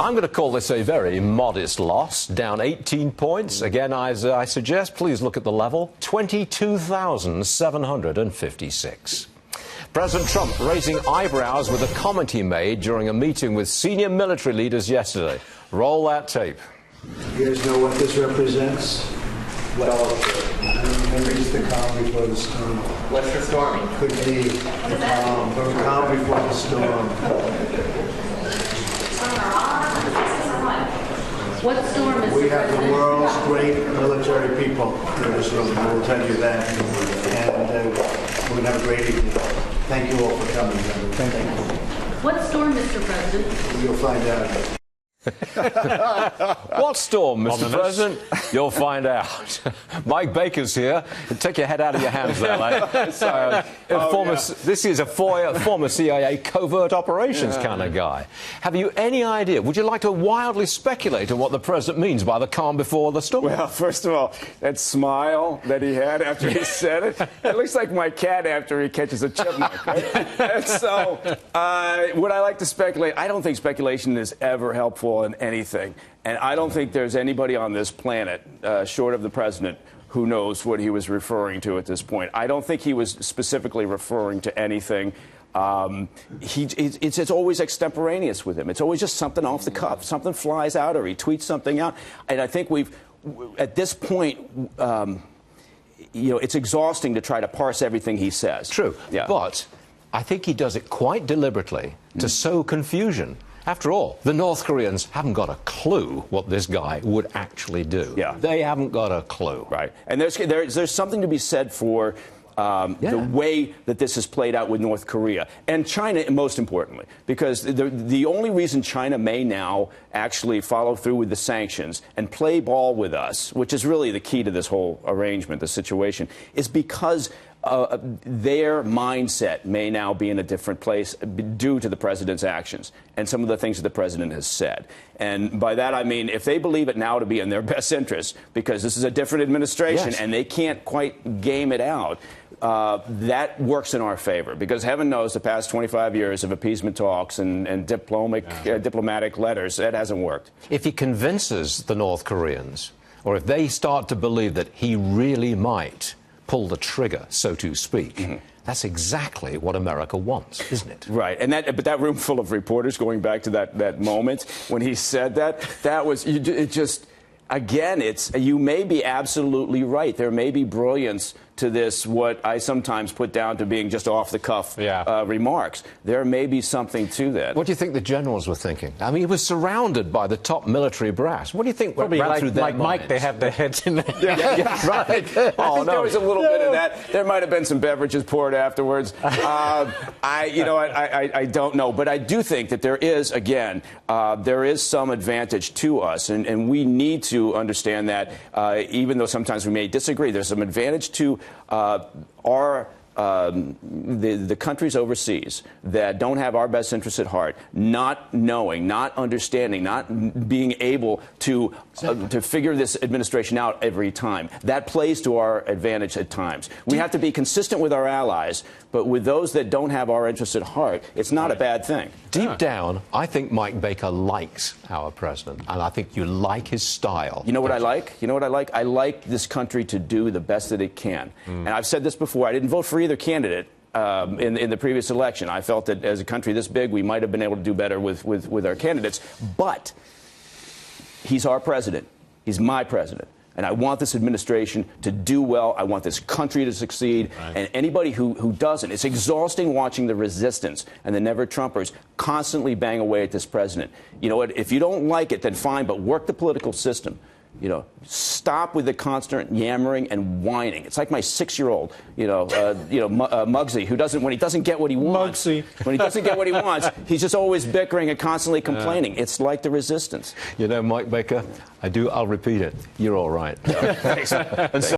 I'm going to call this a very modest loss, down 18 points. Again, as I suggest, please look at the level, 22,756. President Trump raising eyebrows with a comment he made during a meeting with senior military leaders yesterday. Roll that tape. You guys know what this represents? Well, maybe it's the calm before the storm. What's the storming? Could be the calm before the storm. What storm is We have the world's great military people in this room, I will tell you that. And we're going to have a great evening. Thank you all for coming. Thank you. What storm, Mr. President? You'll find out. What storm, Mr. President? You'll find out. Mike Baker's here. Take your head out of your hands there, mate. This is a former CIA covert operations kind of guy. Have you any idea? Would you like to wildly speculate on what the president means by the calm before the storm? Well, first of all, that smile that he had after he said it, it looks like my cat after he catches a chipmunk. Right? And so, would I like to speculate? I don't think speculation is ever helpful in anything. And I don't think there's anybody on this planet, short of the president, who knows what he was referring to at this point. I don't think he was specifically referring to anything. It's always extemporaneous with him. It's always just something off the cuff. Something flies out or he tweets something out. And I think at this point, it's exhausting to try to parse everything he says. True. Yeah. But I think he does it quite deliberately to sow confusion. After all, the North Koreans haven't got a clue what this guy would actually do. Yeah. They haven't got a clue. Right. And there's something to be said for the way that this is played out with North Korea and China, most importantly, because the only reason China may now actually follow through with the sanctions and play ball with us, which is really the key to this whole arrangement, the situation, is because their mindset may now be in a different place due to the president's actions and some of the things that the president has said. And by that, I mean, if they believe it now to be in their best interest, because this is a different administration and they can't quite game it out, that works in our favor, because heaven knows the past 25 years of appeasement talks and diplomatic letters, that hasn't worked. If he convinces the North Koreans, or if they start to believe that he really might pull the trigger, so to speak, that's exactly what America wants, isn't it? Right. And but that room full of reporters, going back to that moment when he said that was, you may be absolutely right. There may be brilliance to this, what I sometimes put down to being just off-the-cuff remarks. There may be something to that. What do you think the generals were thinking? I mean, he was surrounded by the top military brass. What do you think Probably ran through their minds? Mike, they have their heads in there. Right. I think there was a little bit of that. There might have been some beverages poured afterwards. I don't know. But I do think that there is, again, there is some advantage to us. And we need to understand that, even though sometimes we may disagree, there's some advantage to the countries overseas that don't have our best interests at heart, not knowing, not understanding, not being able to figure this administration out every time. That plays to our advantage at times. We have to be consistent with our allies, but with those that don't have our interests at heart, it's not a bad thing. Deep down, I think Mike Baker likes our president, and I think you like his style. You know what I like? You know what I like? I like this country to do the best that it can. And I've said this before. I didn't vote for either candidate in the previous election. I felt that as a country this big, we might have been able to do better with our candidates. But he's our president. He's my president. And I want this administration to do well. I want this country to succeed. Right. And anybody who doesn't, it's exhausting watching the resistance and the never-Trumpers constantly bang away at this president. You know what? If you don't like it, then fine, but work the political system. Stop with the constant yammering and whining. It's like my 6-year-old, Muggsy, who when he doesn't get what he wants, when he doesn't get what he wants, he's just always bickering and constantly complaining. It's like the resistance. Mike Baker, I'll repeat it. You're all right. Thanks.